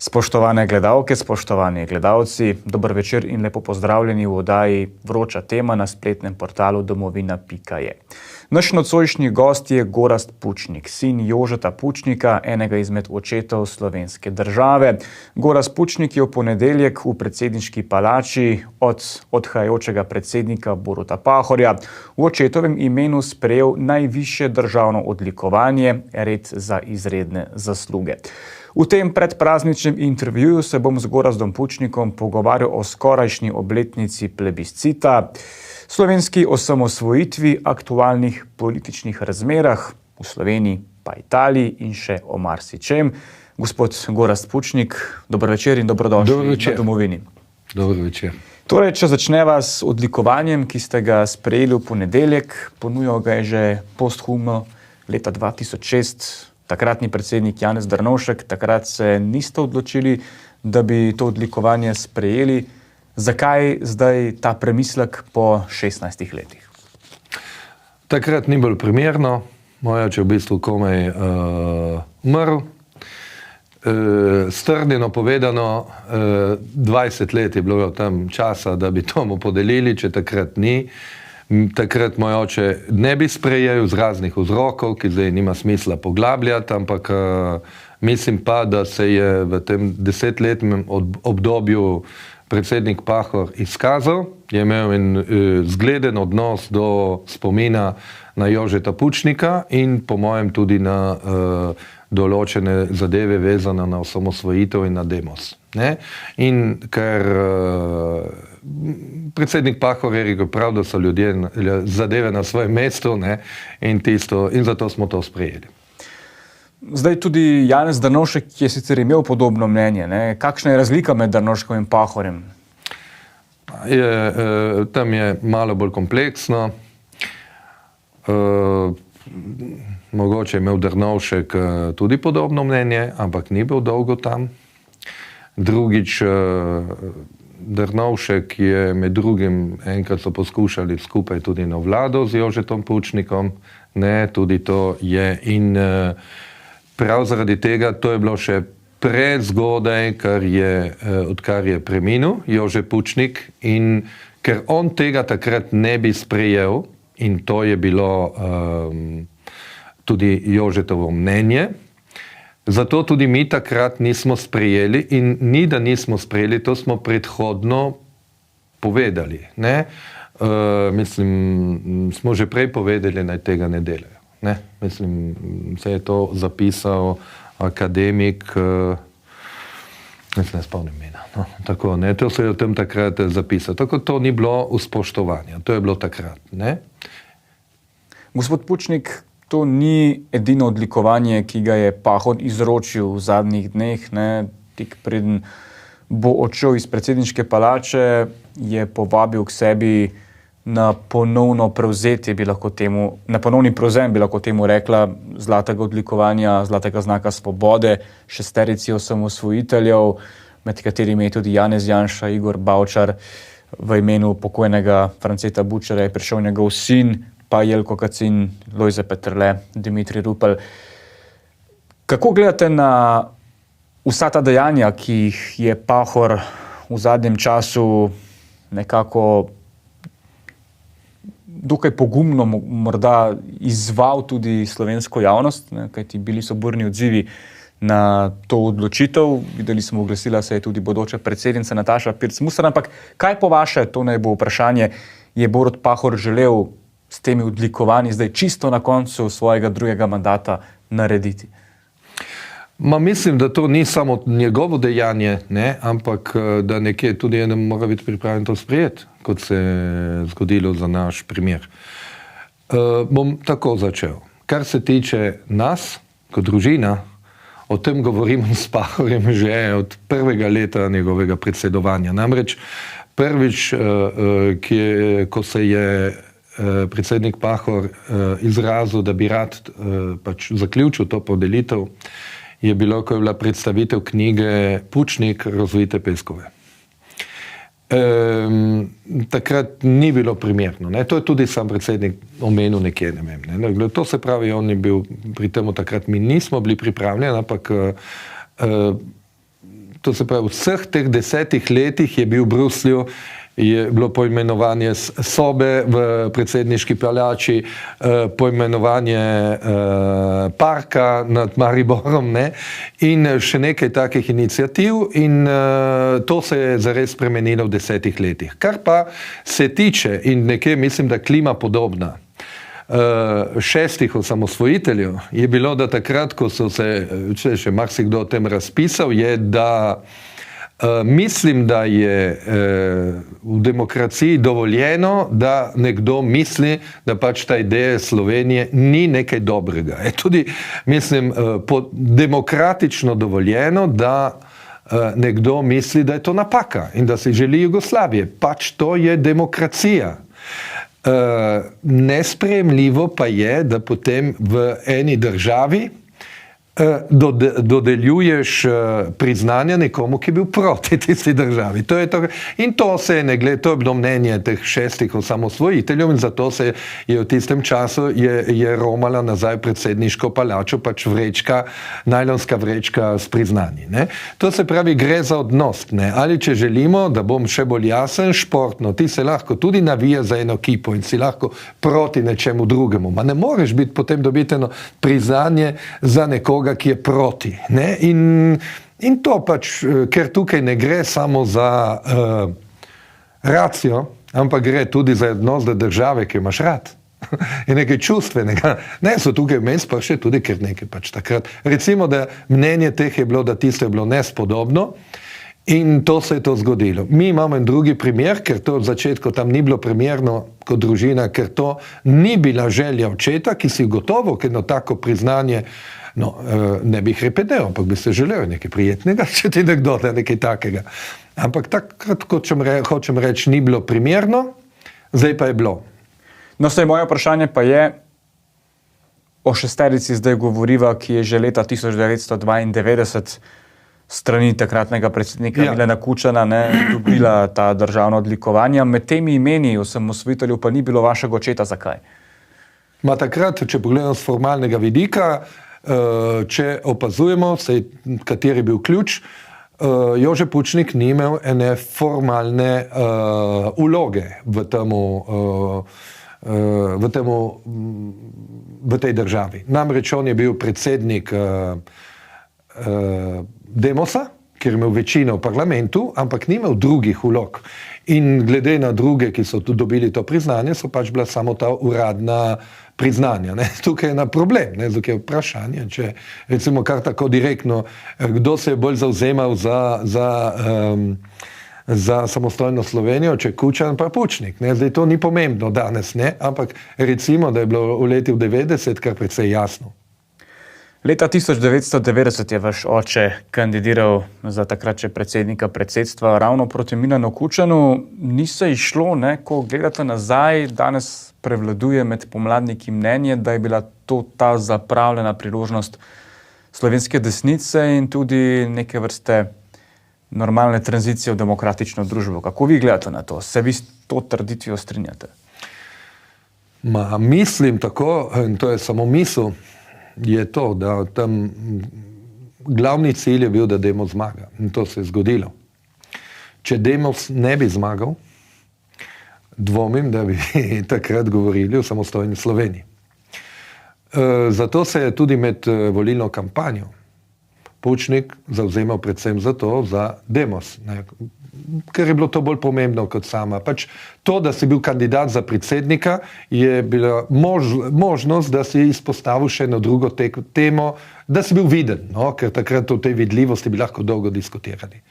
Spoštovane gledalke, spoštovani gledalci, dober večer in lepo pozdravljeni v oddaji Vroča tema na spletnem portalu domovina.je. Naš nocojšnji gost je Gorazd Pučnik, sin Jožeta Pučnika, enega izmed očetov slovenske države. Gorazd Pučnik je v ponedeljek v predsedniški palači od odhajajočega predsednika Boruta Pahorja v očetovem imenu sprejel najvišje državno odlikovanje, red za izredne zasluge. V tem predprazničnem intervjuju se bom z Gorazdom Pučnikom pogovarjal o skorajšnji obletnici plebiscita, slovenski osamosvojitvi, aktualnih političnih razmerah v Sloveniji pa Italiji in še o marsičem. Gospod Gorazd Pučnik, dober večer in dobrodošli na domovini. Dober večer. Torej, če začneva s odlikovanjem, ki ste ga sprejeli v ponedeljek, ponujal ga je že posthumno leta 2006, takratni predsednik Janez Drnovšek. Takrat se niste odločili, da bi to odlikovanje sprejeli. Zakaj zdaj ta premislek po 16 letih? Takrat ni bolj primerno. Moj oče v bistvu komaj umrl. Strnjeno povedano, 20 let je bilo tam časa, da bi to mu podelili, če takrat ni. Takrat moj oče ne bi sprejel z raznih vzrokov, ki zdaj nima smisla poglabljati, ampak mislim pa, da se je v tem 10-letnem obdobju predsednik Pahor izkazal, je imel en zgleden odnos do spomina na Jožeta Pučnika in po mojem tudi na določene zadeve vezane na osamosvojitev in na demos. Ne? In ker predsednik Pahor je rekel prav, da so ljudje zadeve na svojem mestu, ne? In zato smo to sprejeli. Zdaj tudi Janez Drnovšek je sicer imel podobno mnenje. Ne? Kakšna je razlika med Drnovškom in Pahorjem? Tam je malo bolj kompleksno. Mogoče je imel Drnovšek tudi podobno mnenje, ampak ni bil dolgo tam. Drugič, Drnovšek je med drugim, enkrat so poskušali skupaj tudi na vlado z Jožetom Pučnikom, ne, tudi to je in prav zaradi tega, to je bilo še prezgodaj, odkar je preminil Jože Pučnik in ker on tega takrat ne bi sprejel in to je bilo tudi Jožetovo mnenje, zato tudi mi takrat nismo sprejeli in ni, da nismo sprejeli, to smo predhodno povedali. Ne? Mislim, smo že prej povedali, naj tega ne delajo. Ne? Mislim, se je to zapisal akademik, ne spomnim imena. No? Tako, ne? To se je o tem takrat zapisal. Tako to ni bilo uspoštovanja, to je bilo takrat. Ne? Gospod Pučnik, to ni edino odlikovanje, ki ga je Pahor izročil v zadnjih dneh. Ne? Tik preden bo odšel iz predsedniške palače, je povabil k sebi na ponovno prevzetje, na ponovni prevzem, bi lahko temu rekla, zlatega odlikovanja, zlatega znaka svobode, 6 osamosvojiteljev, med katerimi je tudi Janez Janša, Igor Bavčar, v imenu pokojnega Franceta Bučarja je prišel njegov sin, pa Jelko Kacin, Lojze Peterle, Dimitrij Rupel. Kako gledate na vsa ta dejanja, ki jih je Pahor v zadnjem času nekako dokaj pogumno morda izzval tudi slovensko javnost, ne, kajti bili so burni odzivi na to odločitev. Videli smo, oglasila se je tudi bodoča predsednica Nataša Pirc Musar, ampak kaj po vaše, to naj bo vprašanje, je Borut Pahor želel s temi odlikovanji zdaj čisto na koncu svojega drugega mandata narediti? Mislim, da to ni samo njegovo dejanje, ne, ampak da nekje tudi enem mora biti pripravljen to sprejeti, kot se je zgodilo za naš primer. Bom tako začel. Kar se tiče nas, kot družina, o tem govorim s Pahorjem že od prvega leta njegovega predsedovanja. Namreč prvič, ko se je predsednik Pahor izrazil, da bi rad pač zaključil to podelitev, je bilo, ko je bila predstavitev knjige Pučnik razvite peskove. Takrat ni bilo primerno. Ne? To je tudi sam predsednik omenil nekje, ne vem. Ne? To se pravi, on je bil pri tem takrat, mi nismo bili pripravljeni, ampak to se pravi, v vseh teh 10 letih je bil v Bruslju, je bilo poimenovanje sobe v predsedniški palači, poimenovanje parka nad Mariborom, ne? In še nekaj takih inicijativ in to se je zares spremenilo v 10 letih. Kar pa se tiče, in nekje mislim, da klima podobna, 6 osamosvojiteljev je bilo, da takrat, ko so se, še marsikdo o tem razpisal, je, da mislim, da je v demokraciji dovoljeno, da nekdo misli, da pač ta ideja Slovenije ni nekaj dobrega. Je tudi, mislim, demokratično dovoljeno, da nekdo misli, da je to napaka in da si želi Jugoslavije. Pač to je demokracija. Nesprejemljivo pa je, da potem v eni državi dodeljuješ priznanja nekomu, ki je bil proti tisti državi. In to se je ne glede, to je bilo mnenje teh 6 osamosvojiteljev in zato se je v tistem času je romala nazaj predsedniško palačo, pač vrečka, najlonska vrečka s priznanji. Ne? To se pravi, gre za odnos. Ne? Ali če želimo, da bom še bolj jasen, športno, ti se lahko tudi navija za eno ekipo in si lahko proti nečemu drugemu. Ma ne moreš biti potem dobiti eno priznanje za nekoga, ki je proti. Ne? In to pač, ker tukaj ne gre samo za racijo, ampak gre tudi za odnos do države, ki imaš rad. Je nekaj čustvenega. Ne, so tukaj vmes pa še tudi ker nekaj pač takrat. Recimo, da mnenje teh je bilo, da tisto je bilo nespodobno in to se je to zgodilo. Mi imamo en drugi primer, ker to od začetka tam ni bilo primerno kot družina, ker to ni bila želja očeta, ki si gotovo, ker eno tako priznanje ne bi jih repedel, ampak bi se želel nekaj prijetnega, če ti nekdo da nekaj takega. Ampak takrat, kot hočem reči, ni bilo primerno, zdaj pa je bilo. No, saj moje vprašanje pa je, o šesterici zdaj govoriva, ki je že leta 1992 strani takratnega predsednika Milana Kučana dobila ta državna odlikovanja. Med temi imeni osamosvojiteljev pa ni bilo vašega očeta. Zakaj? Takrat, če pogledamo z formalnega vidika, če opazujemo, kateri je bil ključ, Jože Pučnik ni imel ene formalne vloge v tej državi. Namreč on je bil predsednik Demosa, ker je imel večino v parlamentu, ampak ni imel drugih vlog. In glede na druge, ki so tudi dobili to priznanje, so pač bila samo ta uradna priznanja. Ne? Tukaj je na problem, ne? Tukaj je vprašanje, če recimo kar tako direktno, kdo se je bolj zavzemal za samostojno Slovenijo, če Kučan pa Pučnik. Ne? Zdaj to ni pomembno danes, ne? Ampak recimo, da je bilo v letih 90 kar precej jasno. Leta 1990 je vaš oče kandidiral za takrat še predsednika predsedstva ravno proti Milanu Kučanu. Ni se išlo, ko gledate nazaj, danes prevladuje med pomladniki mnenje, da je bila to ta zapravljena priložnost slovenske desnice in tudi neke vrste normalne tranzicije v demokratično družbo. Kako vi gledate na to? Se vi s to trditvijo strinjate? Mislim tako, in to je samo misel, je to, da tam glavni cilj je bil, da Demos zmaga. In to se je zgodilo. Če Demos ne bi zmagal, dvomim, da bi takrat govorili o samostojni Sloveniji. Zato se je tudi med volilno kampanjo Pučnik zavzemal predvsem za to, za Demos. Ker je bilo to bolj pomembno kot sama. Pač to, da si bil kandidat za predsednika, je bila možnost, da si izpostavil še eno drugo temo, da si bil viden, ker takrat o tej vidljivosti bi lahko dolgo diskutirali.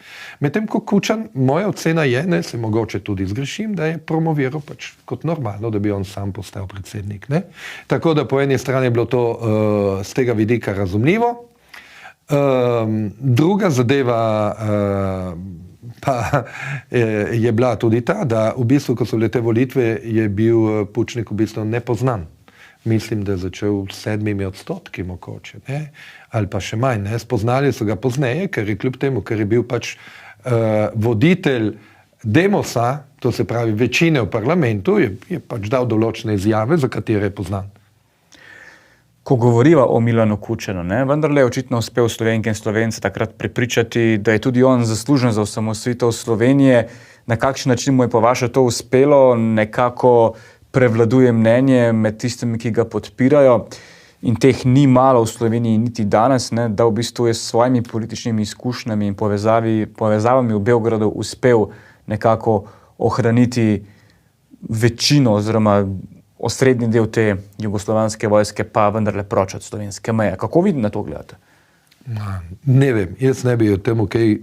Medtem ko Kučan, moja ocena je, se mogoče tudi zgrešim, da je promoviral pač kot normalno, da bi on sam postal predsednik. Ne? Tako da po eni strani je bilo to z tega vidika razumljivo. Druga zadeva pa je bila tudi ta, da v bistvu, ko so bile te volitve, je bil Pučnik v bistvu nepoznan. Mislim, da je začel 7% mogoče, ali pa še manj. Spoznali so ga pozneje, ker je kljub temu, ker je bil pač voditelj Demosa, to se pravi večine v parlamentu, je pač dal določene izjave, za katere je poznan. Ko govoriva o Milanu Kučanu, vendarle je očitno uspel Slovenke in Slovence takrat prepričati, da je tudi on zaslužen za osamosvojitev Slovenije. Na kakšen način mu je po vaše to uspelo? Nekako prevladuje mnenje med tistimi, ki ga podpirajo. In teh ni malo v Sloveniji niti danes, da v bistvu je s svojimi političnimi izkušnjami in povezavami v Beogradu uspel nekako ohraniti večino oziroma osrednji del te jugoslovanske vojske, pa vendarle proč od slovenske meje. Kako vi na to gledate? Ne vem, jaz ne bi o tem kaj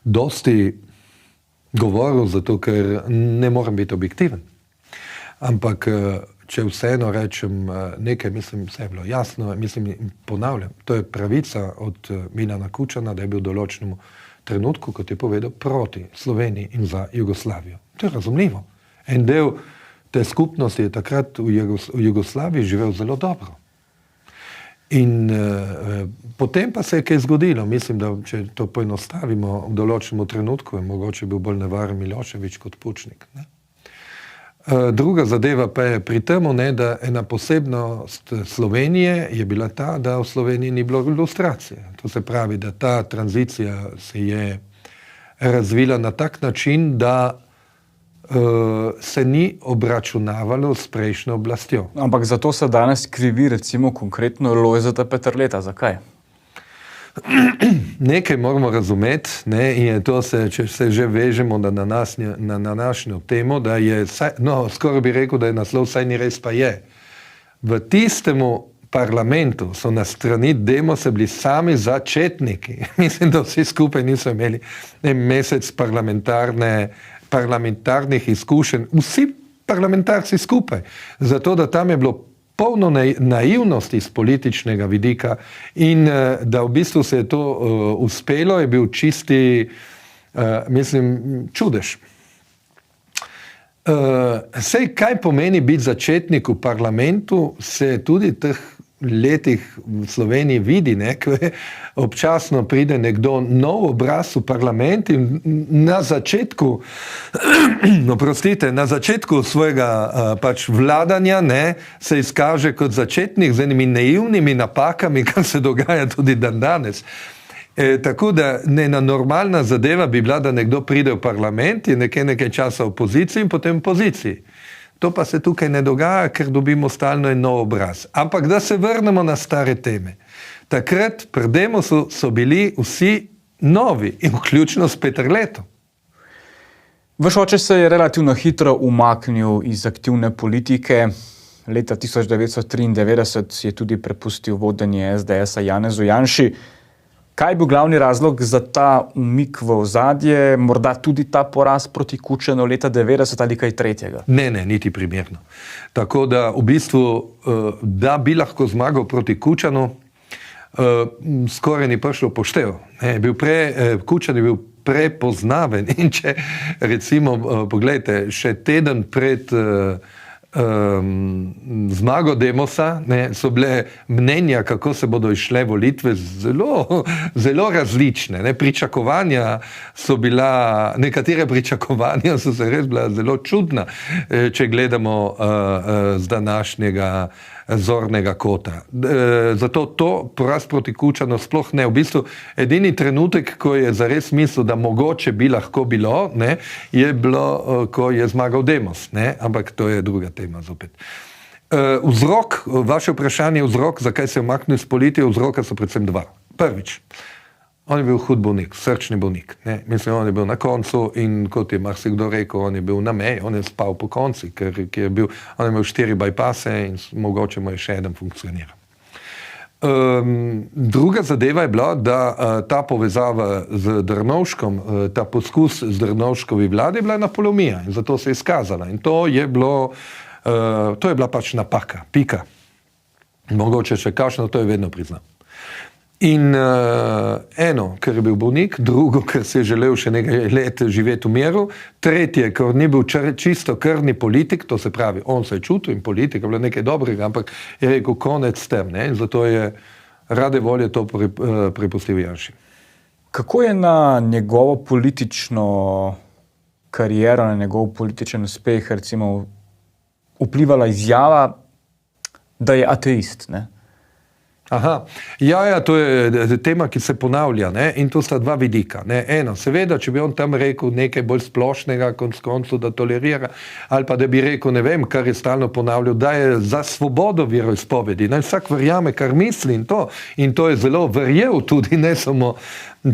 dosti govoril, zato ker ne morem biti objektiven. Ampak če vseeno rečem nekaj, mislim, vse je bilo jasno, mislim, ponavljam, to je pravica od Milana Kučana, da je bil v določenem trenutku, kot je povedal, proti Sloveniji in za Jugoslavijo. To je razumljivo. En del te skupnosti je takrat v Jugoslaviji živel zelo dobro. In potem pa se je kaj zgodilo. Mislim, da če to poenostavimo v določenem trenutku, je mogoče bil bolj nevaren Milošević kot Pučnik. Druga zadeva pa je pri temu, da ena posebnost Slovenije je bila ta, da v Sloveniji ni bilo ilustracije. To se pravi, da ta tranzicija se je razvila na tak način, da se ni obračunavalo s prejšnjo oblastjo. Ampak zato se danes krivi recimo konkretno Lojzeta Peterleta. Zakaj? Nekaj moramo razumeti, in to če se že vežemo na današnjo temo, da je, skoraj bi rekel, da je naslov, saj ni res, pa je. V tistemu parlamentu so na strani Demosa bili sami začetniki. Mislim, da vsi skupaj niso imeli mesec parlamentarnih izkušenj. Vsi parlamentarci skupaj. Zato, da tam je bilo polno naivnosti iz političnega vidika in da v bistvu se je to uspelo, je bil čisti, čudež. Sej, kaj pomeni biti začetnik v parlamentu, se tudi teh letih v Sloveniji vidi, ko občasno pride nekdo nov obraz v parlament in na začetku svojega vladanja se izkaže kot začetnik z enimi naivnimi napakami, kar se dogaja tudi dan danes. Tako da ena normalna zadeva bi bila, da nekdo pride v parlament, je nekaj časa v opoziciji in potem v poziciji. To pa se tukaj ne dogaja, ker dobimo stalno en nov obraz. Ampak da se vrnemo na stare teme. Takrat pri Demosu so bili vsi novi in vključno s Peterletom. Vaš oče se je relativno hitro umaknil iz aktivne politike. Leta 1993 je tudi prepustil vodenje SDS-a Janezu Janši. Kaj je bil glavni razlog za ta umik v ozadje, morda tudi ta poraz proti Kučanu leta 90 ali kaj tretjega? Ne, niti primerno. Tako da v bistvu, da bi lahko zmagal proti Kučanu, skoraj ni prišlo poštev. Kučan je bil prepoznaven in če recimo, pogledajte, še teden pred zmago Demosa, so bile mnenja, kako se bodo išle volitve, zelo različne. Pričakovanja so bila, nekatere pričakovanja so se res bila zelo čudna, če gledamo z današnjega zornega kota. Zato to poraz proti Kučanu sploh ne. V bistvu edini trenutek, ko je zares mislil, da mogoče bi lahko bilo, je bilo, ko je zmagal Demos. Ampak to je druga tema zopet. Vzrok, vaše vprašanje, vzrok, zakaj se je umaknil iz politike, vzroka so predvsem dva. Prvič, on je bil hud bolnik, srčni bolnik. Mislim, on je bil na koncu in kot je marsikdo rekel, on je bil na meji, on je spal po konci, ker je bil, on je imel 4 bypasse in mogoče mu je še eden funkcioniral. Druga zadeva je bila, da ta povezava z Drnovškom, ta poskus z Drnovškovi vlade je bila napolomija in zato se je izkazala. In to je bila pač napaka, pika. Mogoče še kakšno, to je vedno priznal. In eno, ker je bil bolnik, drugo, ker se je želel še nekaj let živeti v miru, tretje, ker ni bil čisto krvni politik, to se pravi, on se je čutil in politika je bila nekaj dobrega, ampak je rekel konec s tem, in zato je rade volje to prepustil Janši. Kako je na njegovo politično kariero, na njegov političen uspeh recimo vplivala izjava, da je ateist, Aha, ja, to je tema, ki se ponavlja, ne? In to sta dva vidika. Ne? Eno, seveda, če bi on tam rekel nekaj bolj splošnega, konec koncev, da tolerira, ali pa da bi rekel, ne vem, kar je stalno ponavljal, da je za svobodo veroizpovedi. Naj vsak verjame, kar misli in to je zelo verjel tudi, ne samo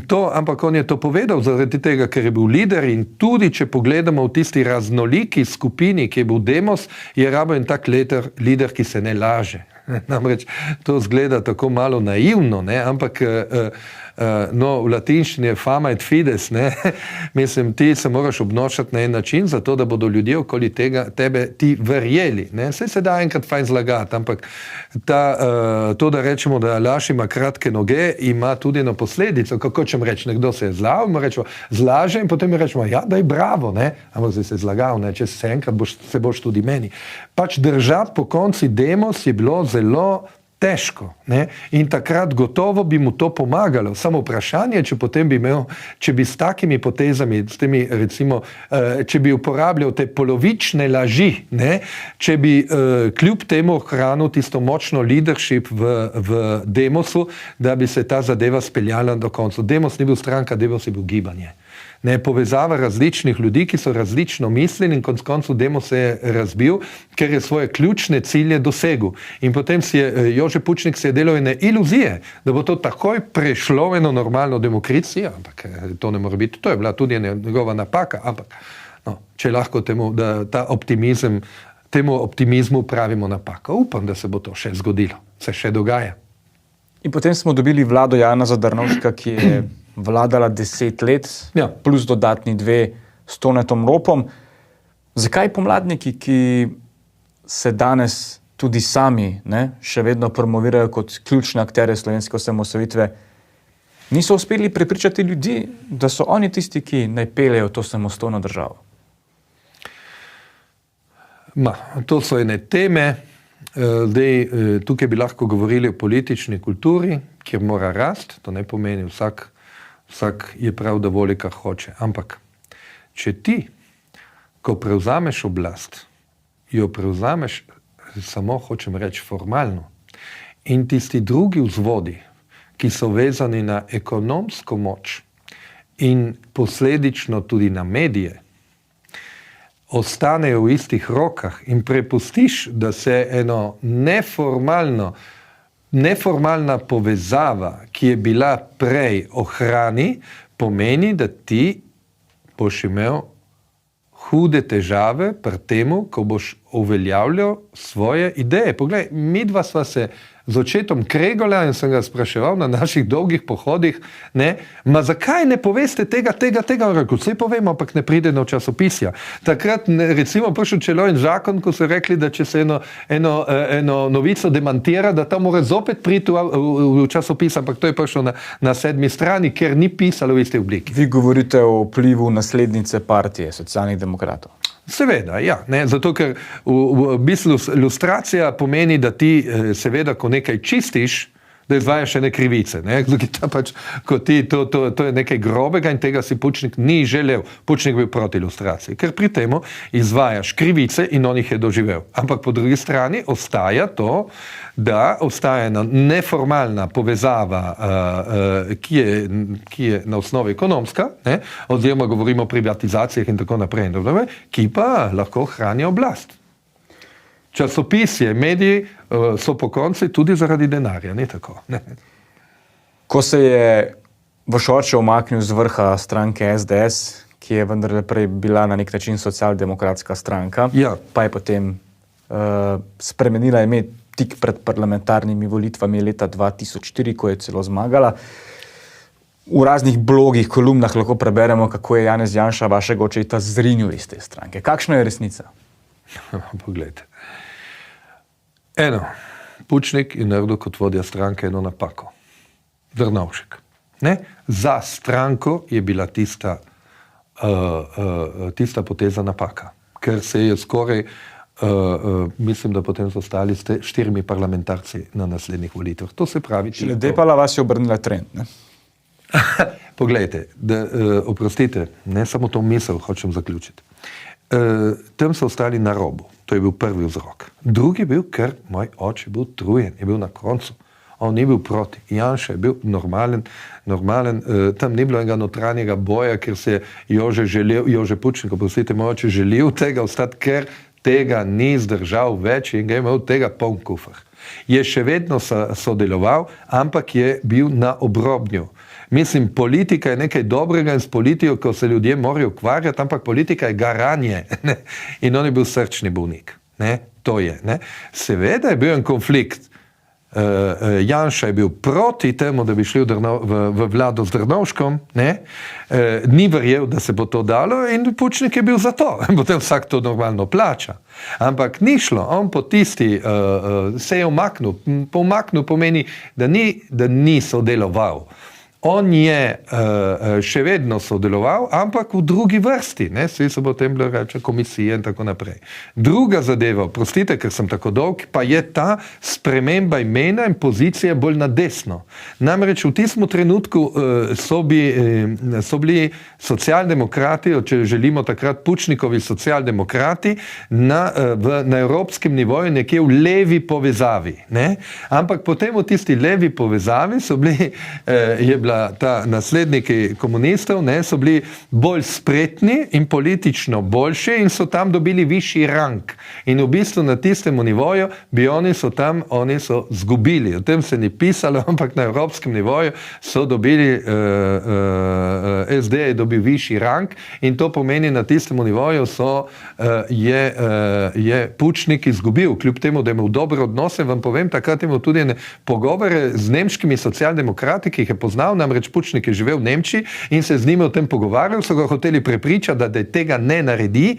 to, ampak on je to povedal zaradi tega, ker je bil lider in tudi, če pogledamo v tisti raznoliki skupini, ki je bil Demos, je rabo en tak lider, ki se ne laže. Namreč to zgleda tako malo naivno, ne? Ampak no, v latinščini je fama et fides, ne? Mislim, ti se moraš obnošati na en način, zato da bodo ljudje okoli tebe ti verjeli. Ne? Se da enkrat fajn zlagati, ampak to, da rečemo, da laž ima kratke noge, ima tudi eno posledico. Kako čem reči, nekdo se je zlagal, mu rečemo, zlaže in potem mi rečemo, ja, daj bravo, ne? Ampak zdaj se je zlagal, ne? Če se enkrat se boš tudi meni. Pač držati po konci Demos je bilo zelo težko, ne? In takrat gotovo bi mu to pomagalo. Samo vprašanje, če bi s takimi potezami, s temi, recimo, če bi uporabljal te polovične laži, ne? Če bi kljub temu ohranil tisto močno leadership v Demosu, da bi se ta zadeva speljala do konca. Demos ni bil stranka, Demos je bil gibanje. Ne, povezava različnih ljudi, ki so različno mislili in konec koncev Demos se je razbil, ker je svoje ključne cilje dosegel. In potem Jože Pučnik si je delal ene iluzije, da bo to takoj prešlo v eno normalno demokracijo, ampak to ne more biti. To je bila tudi njegova napaka, ampak no, če lahko temu optimizmu pravimo napako. Upam, da se bo to še zgodilo, se še dogaja. In potem smo dobili vlado Janeza Drnovška, ki je vladala 10 let, ja, plus dodatni 2 s Tonetom Ropom. Zakaj pomladniki, ki se danes tudi sami še vedno promovirajo kot ključne akterje slovenske osamosvojitve, niso uspeli prepričati ljudi, da so oni tisti, ki naj peljejo to samostojno državo? To so ene teme. Zdaj, tukaj bi lahko govorili o politični kulturi, kjer mora rasti, to ne pomeni vsak je prav, da voli, kar hoče. Ampak, če ti, ko prevzameš oblast, jo prevzameš samo, hočem reči, formalno, in tisti drugi vzvodi, ki so vezani na ekonomsko moč in posledično tudi na medije, ostanejo v istih rokah in prepustiš, da se eno neformalna povezava, ki je bila prej, ohrani, pomeni, da ti boš imel hude težave pri temu, ko boš uveljavljal svoje ideje. Poglej, midva sva se z očetom Kregola in sem ga spraševal na naših dolgih pohodih, zakaj ne poveste tega? Rekel, vse povemo, ampak ne pride na časopisja. Takrat, recimo, prišel celo en zakon, ko so rekli, da če se eno novico demantira, da ta mora zopet priti v časopis, ampak to je prišlo na 7. strani, ker ni pisalo v isti obliki. Vi govorite o vplivu naslednice partije Socialnih demokratov. Seveda, ja. Zato, ker v bistvu ilustracija pomeni, da ti seveda, ko nekaj čistiš, da izvajaš ene krivice. To je nekaj grobega in tega si Pučnik ni želel. Pučnik bil proti ilustraciji, ker pri temu izvajaš krivice in on jih je doživel. Ampak po drugi strani ostaja to, da obstaja ena neformalna povezava, ki je na osnovi ekonomska, oziroma govorimo o privatizacijah in tako naprej, ki pa lahko hranijo oblast. Časopisje, mediji so po konci tudi zaradi denarja, ni tako. Ne. Ko se je Vošorče umaknil z vrha stranke SDS, ki je vendarle prej bila na nek način socialdemokratska stranka, ja, pa je potem spremenila ime tik pred parlamentarnimi volitvami leta 2004, ko je celo zmagala. V raznih blogih, kolumnah lahko preberemo, kako je Janez Janša vašega očeta zrinil iz te stranke. Kakšna je resnica? Poglejte. Pučnik je naredil kot vodja stranke eno napako. Drnovšek. Za stranko je bila tista poteza napaka, ker se je skoraj, mislim, da potem so ostali 4 parlamentarci na naslednjih volitvah. To se pravi... Depala vas je obrnila trend, ne? Poglejte, oprostite, ne samo to misel hočem zaključiti. Tam so ostali na robu. To je bil prvi vzrok. Drugi je bil, ker moj oče bil trujen, je bil na koncu. On ni bil proti. Janša je bil normalen, tam ni bilo enega notranjega boja, ker se Jože Pučnik, oprostite, mogoče želel tega ostati, ker tega ni zdržal več in ga je imel tega poln kufr. Je še vedno sodeloval, ampak je bil na obrobnju. Mislim, politika je nekaj dobrega in s politiko, ko se ljudje morajo ukvarjati, ampak politika je garanje. Ne? In on je bil srčni bolnik. Ne? To je. Ne? Seveda je bil en konflikt. Janša je bil proti temu, da bi šli v vlado z Drnovškom, ni verjel, da se bo to dalo in Pučnik je bil za to. Potem vsak to normalno plača. Ampak ni šlo, on po tisti se je umaknil. Umaknil pomeni, da ni sodeloval. On je še vedno sodeloval, ampak v drugi vrsti. Ne? Vsi so potem bile reče komisije in tako naprej. Druga zadeva, prostite, ker sem tako dolg, pa je ta sprememba imena in pozicije bolj na desno. Namreč v tistem trenutku so bili socialdemokrati, če želimo takrat Pučnikovi socialdemokrati, na evropskem nivoju nekje v levi povezavi. Ne? Ampak potem v tisti levi povezavi je bila ta nasledniki komunistov, so bili bolj spretni in politično boljši in so tam dobili višji rang. In v bistvu na tistem nivoju bi oni so zgubili. O tem se ni pisalo, ampak na evropskem nivoju so dobili, SD je dobil višji rang in to pomeni na tistem nivoju je Pučnik izgubil. Kljub temu, da je imel dobre odnose, vam povem, takrat je imel tudi pogovore z nemškimi socialdemokrati, ki jih je poznal, namreč Pučnik je živel v Nemčiji in se z njimi o tem pogovarjal, so ga hoteli prepričati, da tega ne naredi,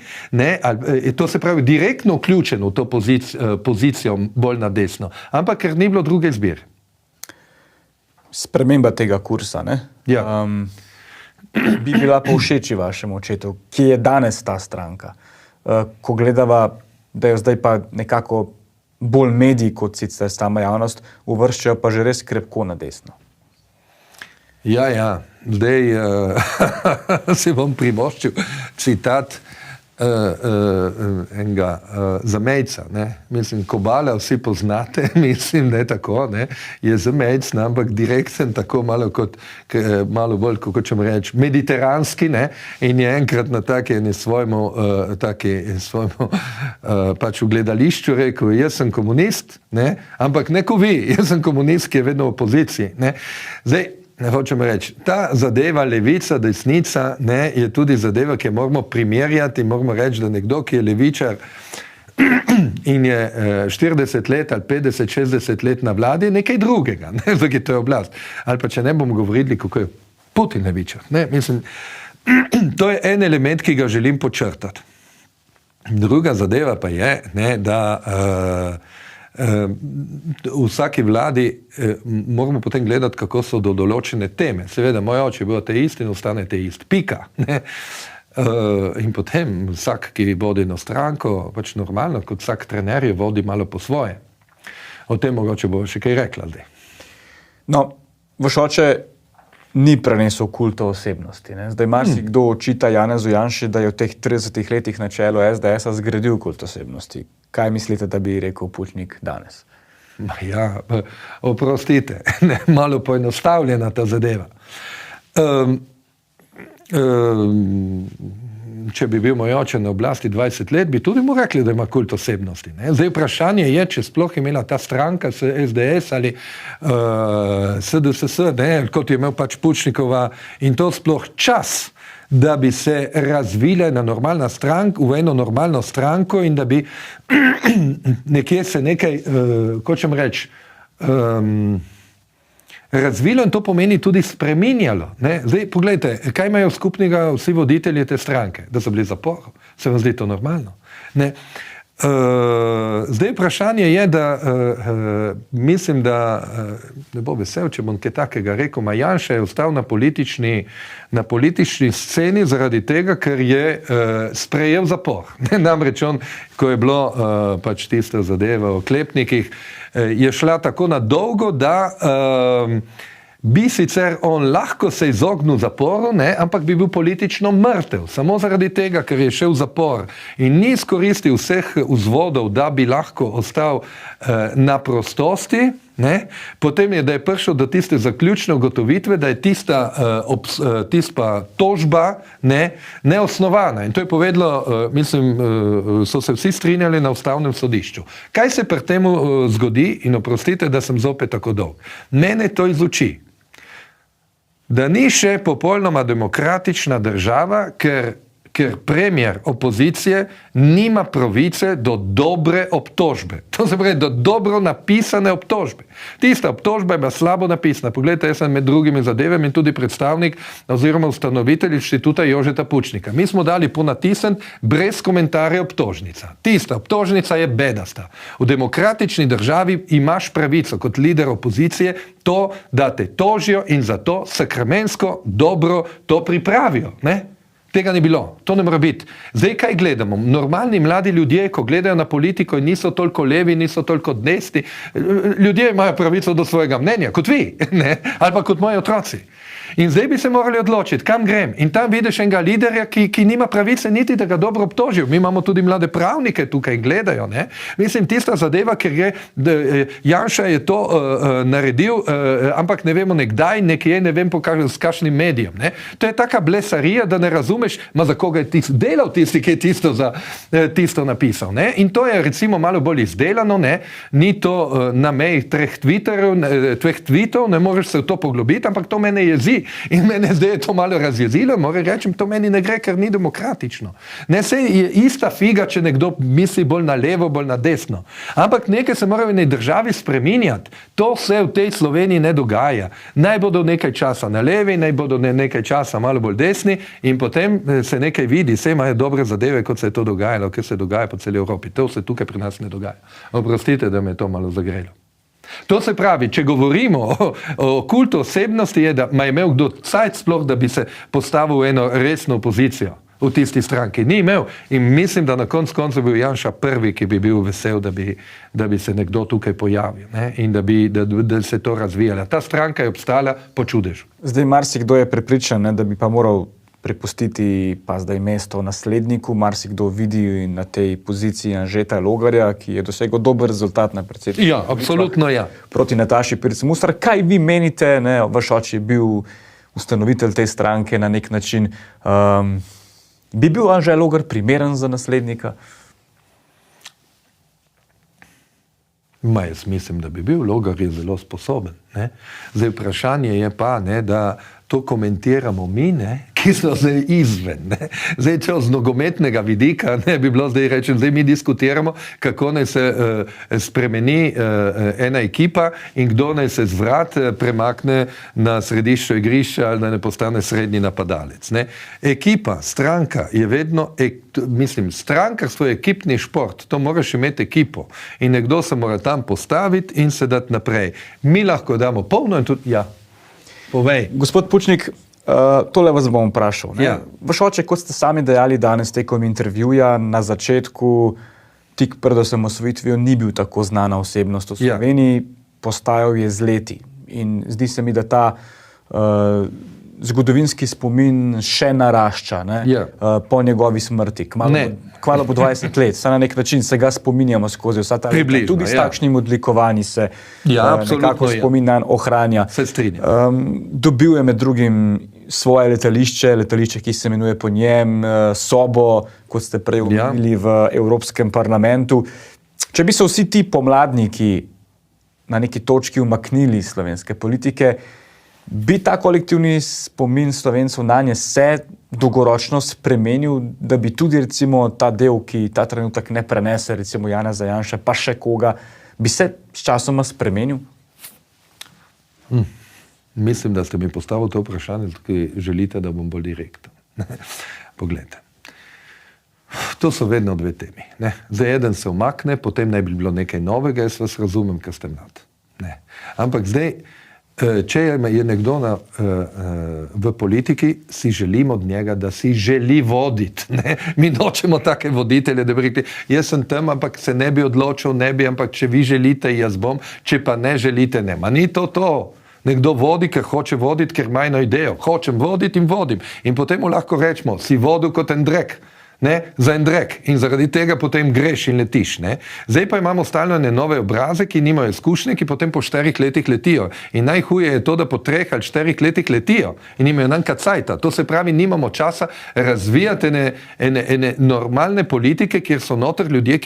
to se pravi direktno vključen v to pozicijo bolj na desno, ampak ker ni bilo druge izbire. Sprememba tega kursa, ne? Ja. Bi bila pa všeči vašemu očetu, ki je danes ta stranka. Ko gledava, da je zdaj pa nekako bolj mediji, kot sicer sama javnost, uvrščajo pa že res krepko na desno. Ja, zdaj si bom privoščil citat enega Zamejca. Mislim, Kobala vsi poznate, mislim, da je tako, je Zamejc, ampak direkten, tako malo bolj, kako ćemo reči, mediteranski, in je enkrat na svojemu pač v gledališču rekel, jaz sem komunist, ampak ne ko vi, jaz sem komunist, ki je vedno v opoziciji. Zdaj, ne hočem reči, ta zadeva levica, desnica, je tudi zadeva, ki jo moramo primerjati, moramo reči, da nekdo, ki je levičar in je 40 let ali 50, 60 let na vladi, nekaj drugega, zdaj to je oblast. Ali pa če ne bomo govorili, kako je Putin levičar. Mislim, to je en element, ki ga želim počrtati. Druga zadeva pa je, da v vsaki vladi moramo potem gledati, kako so do določene teme. Seveda, moj oče je bil ateist in ostane ateist. Pika. In potem vsak, ki vodi eno stranko, pač normalno, kot vsak trener je vodi malo po svoje. O tem mogoče bo še kaj rekla zdaj. No, vaš oče ni prenesel kulta osebnosti. Zdaj marsikdo očita Janezu Janši, da je v teh 30 letih na čelu SDS-a zgradil kult osebnosti. Kaj mislite, da bi rekel Pučnik danes? Ja, oprostite, malo poenostavljena ta zadeva. Če bi bil moj oče na oblasti 20 let, bi tudi mu rekli, da ima kult osebnosti. Zdaj vprašanje je, če sploh imela ta stranka SDS ali SDSS, kot je imel pač Pučnikova, in to sploh čas, da bi se razvile na normalna stranka, v eno normalno stranko in da bi nekje se nekaj, hočem reči, razvilo in to pomeni tudi spreminjalo. Zdaj, pogledajte, kaj imajo skupnega vsi voditelji te stranke? Da so bili v zaporu. Se vam zdi to normalno? Zdaj vprašanje je, da mislim, da ne bo vesel, če bom kaj takega rekel, Janša je ostal na politični sceni zaradi tega, ker je sprejel zapor. Namreč on, ko je bilo pač tista zadeva o oklepnikih, je šla tako na dolgo, da bi sicer on lahko se izognil zaporu, ampak bi bil politično mrtev. Samo zaradi tega, ker je šel v zapor in ni izkoristil vseh vzvodov, da bi lahko ostal na prostosti, Ne? Potem je, da je prišel do tiste zaključne ugotovitve, da je tista tožba neosnovana. In to je povedalo, so se vsi strinjali na ustavnem sodišču. Kaj se pri temu zgodi, in oprostite, da sem zopet tako dolg. Mene to izuči, da ni še popolnoma demokratična država, ker premier opozicije nima pravice do dobre obtožbe. To se pravi, do dobro napisane obtožbe. Tista obtožba je bila slabo napisana. Poglejte, jaz sem med drugimi zadevami tudi predstavnik oziroma ustanovitelj inštituta Jožeta Pučnika. Mi smo dali ponatisen brez komentarja obtožnica. Tista obtožnica je bedasta. V demokratični državi imaš pravico kot lider opozicije to, da te tožijo in zato sakramensko dobro to pripravijo. Ne? Tega ni bilo, to ne mora biti. Zdaj, kaj gledamo? Normalni mladi ljudje, ko gledajo na politiko in niso toliko levi, niso toliko desni, ljudje imajo pravico do svojega mnenja, kot vi, ne? Ali pa kot moji otroci. In zdaj bi se morali odločiti, kam grem. In tam vidiš enega liderja, ki nima pravice niti, da ga dobro obtožijo. Mi imamo tudi mlade pravnike tukaj, gledajo. Ne? Mislim, tista zadeva, ker Janša je to naredil, ampak ne vemo nekdaj, nekje, ne vem s kakšnim medijem. Ne? To je taka blesarija, da ne razumeš, za koga je delal tisti, ki je tisto napisal. Ne? In to je recimo malo bolj izdelano, ne? Ni to na meji tveh tweetov, ne moreš se v to poglobiti, ampak to mene jezi. In mene zdaj je to malo razjezilo, moram reči, to meni ne gre, ker ni demokratično. Ne, se je ista figa, če nekdo misli bolj na levo, bolj na desno. Ampak nekaj se mora v tej državi spreminjati. To se v tej Sloveniji ne dogaja. Naj bodo nekaj časa na levi, naj bodo nekaj časa malo bolj desni in potem se nekaj vidi, vse imajo dobre zadeve, kot se je to dogajalo, ker se dogaja po celi Evropi. To se tukaj pri nas ne dogaja. Oprostite, da me je to malo zagrelo. To se pravi, če govorimo o kultu osebnosti, je, da ima imel kdo cajt sploh, da bi se postavil v eno resno pozicijo v tisti stranki. Ni imel in mislim, da na koncu bil Janša prvi, ki bi bil vesel, da bi se nekdo tukaj pojavil, ne? In da se to razvijala. Ta stranka je obstala po čudežu. Zdaj marsikdo je prepričan, ne, da bi pa moral prepustiti pa zdaj mesto nasledniku. Marsikdo vidi na tej poziciji Anžeta Logarja, ki je dosegel dober rezultat na predsedniških volitvah. Ja, absolutno ja. Proti Nataši Pirc Musar. Kaj vi menite, ne, vaš oče je bil ustanovitelj te stranke na nek način. Bi bil Anže Logar primeren za naslednika? Jaz mislim, da bi bil. Logar je zelo sposoben. Ne? Zdaj vprašanje je pa, ne, da to komentiramo mi, ne, ki smo zdaj izven. Ne. Zdaj, če z nogometnega vidika, ne bi bilo zdaj rečem, zdaj mi diskutiramo, kako naj se spremeni ena ekipa in kdo naj se z vrat premakne na središče igrišča ali da ne postane srednji napadalec. Ne. Ekipa, stranka je vedno, strankarstvo je ekipni šport, to moraš imeti ekipo in nekdo se mora tam postaviti in se dati naprej. Mi lahko damo polno in tudi, ja. Povej. Gospod Pučnik, tole vas bom vprašal. Ja. Vaš oče, kot ste sami dejali danes tekom intervjuja, na začetku, tik pred osamosvojitvijo, ni bil tako znana osebnost v Sloveniji, postajal je z leti. In zdi se mi, da ta zgodovinski spomin še narašča, ne? Po njegovi smrti. Kmalu bo 20 let, na nek način se ga spominjamo skozi vsa ta leta. Tudi s takšnimi odlikovanji se nekako spomin nanj ohranja. Se strinjam. Dobil je med drugim svoje letališče, ki se imenuje po njem, sobo, kot ste prej omenili, v Evropskem parlamentu. Če bi se vsi ti pomladniki na neki točki umaknili iz slovenske politike, bi ta kolektivni spomin Slovencev nanje se dolgoročno spremenil, da bi tudi recimo ta del, ki ta trenutek ne prenese, recimo Janeza Janše, pa še koga, bi se s časoma spremenil? Mislim, da ste mi postavili to vprašanje, ki želite, da bom bolj direkten. Poglejte. To so vedno dve temi. Ne? Zdaj eden se umakne, potem naj bi bilo nekaj novega, jaz vas razumem, ker ste mlad. Ne. Ampak zdaj, če je nekdo v politiki, si želimo od njega, da si želi voditi. Ne? Mi nočemo take voditelje, da bi rekli, jaz sem tam, ampak se ne bi odločil, ne bi, ampak če vi želite, jaz bom, če pa ne želite, ne. Ma ni to. Nekdo vodi, ker hoče voditi, ker ima eno idejo. Hočem voditi in vodim. In potem mu lahko rečemo, si vodil kot en drek. Ne, za en drek in zaradi tega potem greš in letiš. Ne. Zdaj pa imamo stalno ene nove obraze, ki nimajo izkušnje, ki potem po 4 letih letijo. In najhuje je to, da po 3 ali 4 letih letijo in imajo nanka cajta. To se pravi, nimamo časa razvijati ene normalne politike, kjer so noter ljudje,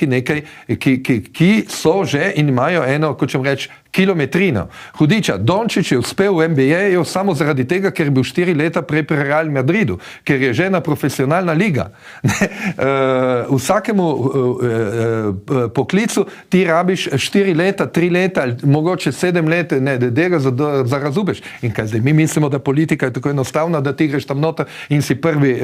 ki so že in imajo eno, kot čem reči, kilometrino. Hudiča, Dončić je uspel v NBA-ju samo zaradi tega, ker je bil 4 leta prej pri Real Madridu, ker je že ena profesionalna liga. Vsakemu poklicu ti rabiš 4 leta, 3 leta, mogoče 7 let, da ga zarazumeš. In kaj zdaj, mi mislimo, da politika je tako enostavna, da ti greš tam noter in si prvi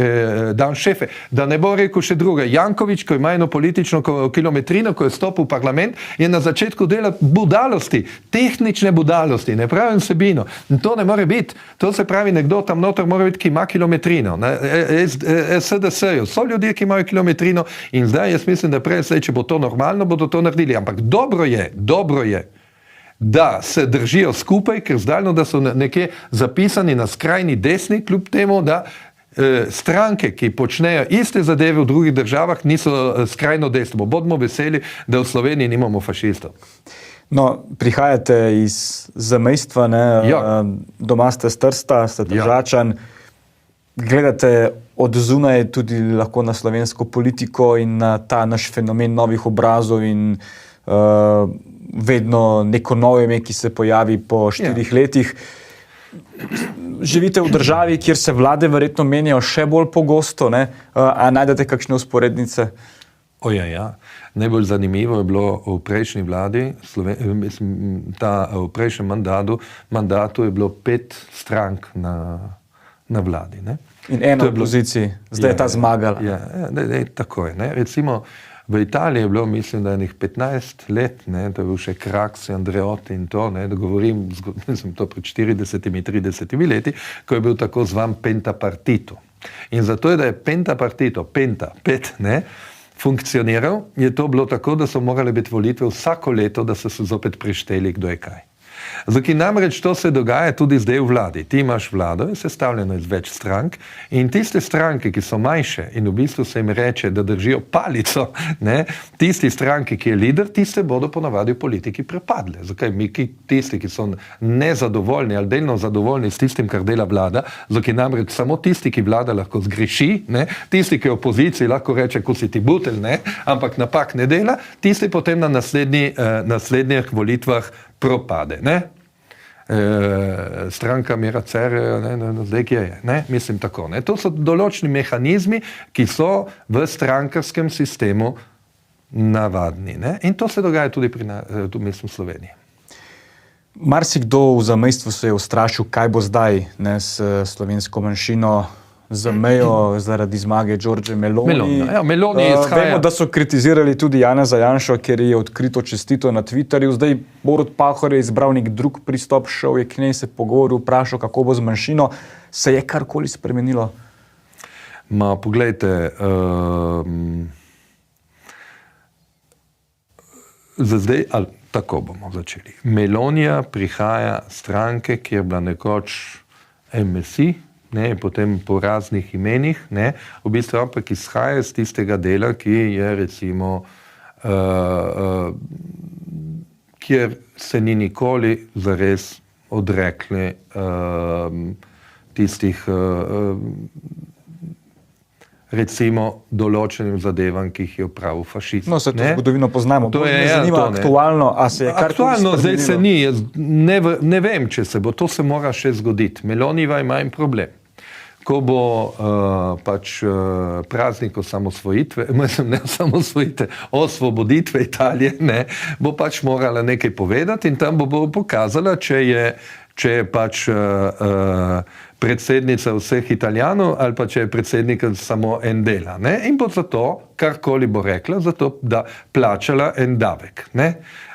dan šefe. Da ne bo rekel še druga. Janković, ko ima eno politično kilometrino, ko je stopil v parlament, je na začetku dela budalosti, tehnične budalosti, ne pravim vsebino. In to ne more biti. To se pravi, nekdo tam noter mora biti, ki ima kilometrino. SDS-ju so ljudje, ki imajo kilometrino in zdaj jaz mislim, da prej, če bo to normalno, bodo to naredili. Ampak dobro je, da se držijo skupaj, ker zdajno, da so nekje zapisani na skrajni desni, kljub temu, da stranke, ki počnejo iste zadeve v drugih državah, niso skrajno desno. Bodimo veseli, da v Sloveniji nimamo fašistov. No, prihajate iz zamejstva, ne? Ja. Doma ste s Trsta, ste Tržačan, gledate od zunaj tudi lahko na slovensko politiko in na ta naš fenomen novih obrazov in vedno neko novo ime, ki se pojavi po 4 letih. Živite v državi, kjer se vlade verjetno menjajo še bolj pogosto, ne? A najdete kakšne usporednice? Najbolj zanimivo je bilo v prejšnji vladi, v prejšnjem mandatu je bilo 5 strank na vladi. Ne? In ena v opoziciji, zdaj je ta zmagala. Tako je. Ne? Recimo v Italiji je bilo, mislim, da enih 15 let, ne? To je bil še Craxi, Andreotti in to, ne? Da govorim, to pred 40-30 leti, ko je bil tako zvan pentapartito. In zato je, da je pentapartito, pet, ne? Funkcioniral, je to bilo tako, da so morali biti volitve vsako leto, da so se zopet prišteli, kdo je kaj. Zato namreč to se dogaja tudi zdaj v vladi. Ti imaš vlado, je sestavljeno iz več strank in tiste stranke, ki so manjše in v bistvu se jim reče, da držijo palico, ne, tisti stranki, ki je lider, tiste bodo ponavadi v politiki prepadle. Zakaj? Mi, tisti, ki so nezadovoljni ali delno zadovoljni s tistim, kar dela vlada, zato namreč samo tisti, ki vlada lahko zgreši, ne, tisti, ki je v opoziciji lahko reče, ko si ti butelj, ne, ampak napak ne dela, tisti potem na naslednjih volitvah propade, ne? Stranka Mira Cerarja, zdaj kje je, ne? Mislim tako, ne? To so določeni mehanizmi, ki so v strankarskem sistemu navadni, ne? In to se dogaja tudi pri mislim, Sloveniji. Marsikdo v zamejstvu se je ustrašil, kaj bo zdaj, ne, s slovensko manjšino za mejo zaradi zmage Giorgie Meloni. Meloni izhaja. Vemo, da so kritizirali tudi Janeza Janšo, ker je odkrito čestito na Twitterju. Zdaj Borut Pahor je izbral nek drug pristop, šel je k njej, se pogovoril, vprašal, kako bo z manjšino. Se je karkoli spremenilo? Poglejte, za zdaj, ali tako bomo začeli. Melonija prihaja stranke, ki je bila nekoč MSI, ne, potem po raznih imenih, ne, v bistvu ampak izhaja z tistega dela, ki je recimo, kjer se ni nikoli zares odrekli tistih recimo določenim zadevam, ki jih je opravil fašist. No, se to zgodovino poznamo. To je zanima aktualno, a se je karkoli spremenilo? Aktualno, zdaj se ni. Jaz ne vem, če se bo. To se mora še zgoditi. Melonijeva ima en problem. Ko bo praznik osamosvojitve, mislim, ne osamosvojitve, osvoboditve Italije, ne, bo pač morala nekaj povedati in tam bo pokazala, če je pač predsednica vseh Italijanov ali pa če je predsednika samo en dela. Ne? In bo zato, karkoli bo rekla, zato da plačala en davek. Ne?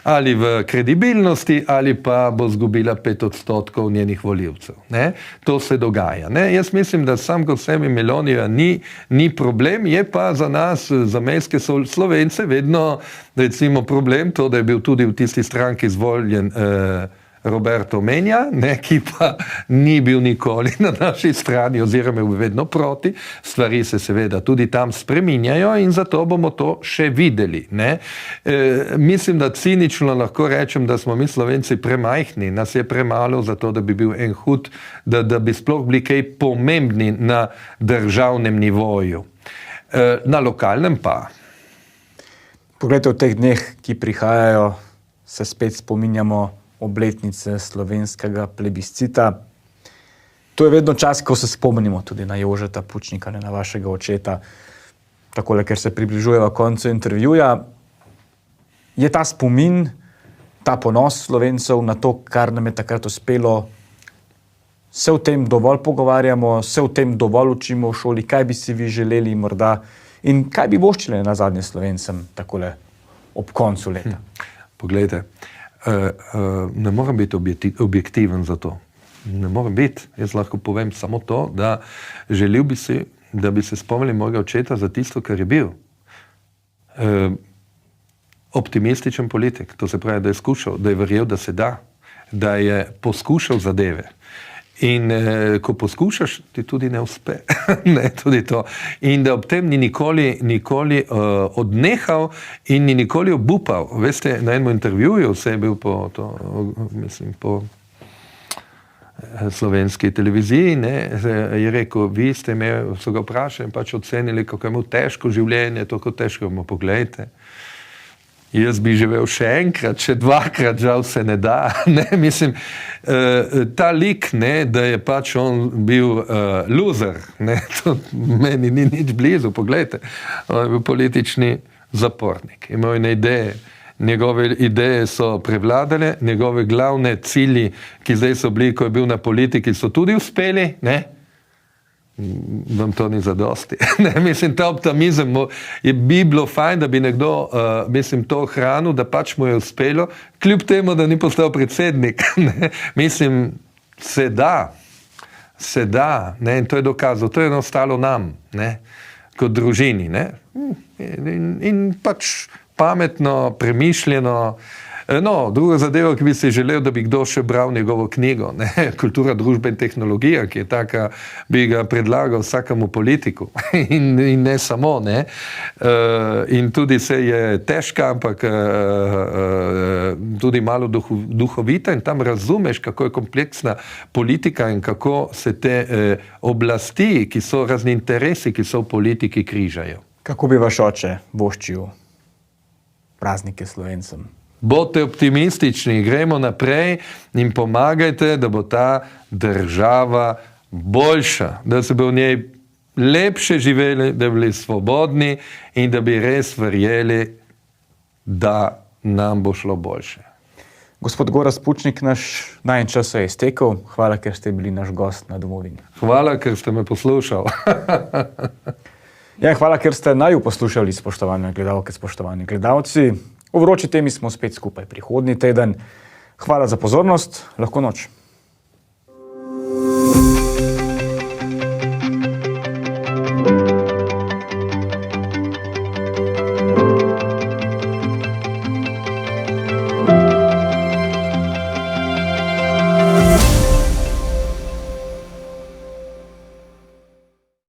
Ali v kredibilnosti, ali pa bo zgubila 5% njenih voljivcev. Ne? To se dogaja. Ne? Jaz mislim, da sam kot sebi Melonija ni problem, je pa za nas, za zamejske Slovence, vedno recimo problem to, da je bil tudi v tisti stranki izvoljen Roberto menja, ne, ki pa ni bil nikoli na naši strani oziroma je bil vedno proti. Stvari se seveda tudi tam spreminjajo in zato bomo to še videli. Ne. Mislim, da cinično lahko rečem, da smo mi Slovenci premajhni, nas je premalo za to, da bi bil en hud, da bi sploh bili kaj pomembni na državnem nivoju. Na lokalnem pa. Poglejte, v teh dneh, ki prihajajo, se spet spominjamo obletnice slovenskega plebiscita. To je vedno čas, ko se spomnimo tudi na Jožeta Pučnika, ne na vašega očeta, takole, ker se približujeva koncu intervjuja. Je ta spomin, ta ponos Slovencev na to, kar nam je takrat uspelo, se o tem dovolj pogovarjamo, se o tem dovolj učimo v šoli, kaj bi si vi želeli morda in kaj bi voščili na zadnje Slovencem takole ob koncu leta? Poglejte, ne morem biti objektiven za to. Ne morem biti. Jaz lahko povem samo to, da želel bi si, da bi se spomnili mojega očeta za tisto, kar je bil. Optimističen politik, to se pravi, da je skušal, da je verjel, da se da je poskušal zadeve. In ko poskušaš, ti tudi ne uspe. Ne, tudi to. In da ob tem ni nikoli odnehal in ni nikoli obupal. Veste, na enem intervjuju, vse je bil po slovenski televiziji, ne, je rekel, vi ste me, so ga vprašali, pač ocenili, kako je imel težko življenje, tako težko, poglejte. Jaz bi živel še enkrat, še dvakrat, žal se ne da. Ne, mislim, ta lik, ne, da je pač on bil loser, ne, to meni ni nič blizu, poglejte. On je bil politični zapornik, imel je ideje. Njegove ideje so prevladale, njegove glavne cilji, ki zdaj so bili, ko je bil na politiki, so tudi uspeli, ne. Vam to ni zadosti. Ne, mislim, ta optimizem bi bilo fajn, da bi nekdo, to hranil, da pač mu je uspelo, kljub temu, da ni postal predsednik. Ne, mislim, se da, ne, in to je dokazal, to je ostalo nam, ne, kot družini, ne, in pač pametno, premišljeno. No, druga zadeva, ki bi si želel, da bi kdo še bral njegovo knjigo, ne? Kultura, družba in tehnologija, ki je taka, bi ga predlagal vsakemu politiku in ne samo, ne. In tudi se je težka, ampak tudi malo duhovita in tam razumeš, kako je kompleksna politika in kako se te oblasti, ki so razni interesi, ki so v politiki, križajo. Kako bi vaš oče voščil praznike Slovencem? Bodite optimistični, gremo naprej in pomagajte, da bo ta država boljša, da se bo v njej lepše živeli, da bi bili svobodni in da bi res verjeli, da nam bo šlo boljše. Gospod Gorazd Pučnik, naš najin čas je iztekel. Hvala, ker ste bili naš gost na Domovini. Hvala, ker ste me poslušali. Ja, hvala, ker ste naju poslušali, spoštovane gledalke, spoštovani gledalci. V vroči temi smo spet skupaj prihodnji teden. Hvala za pozornost, lahko noč.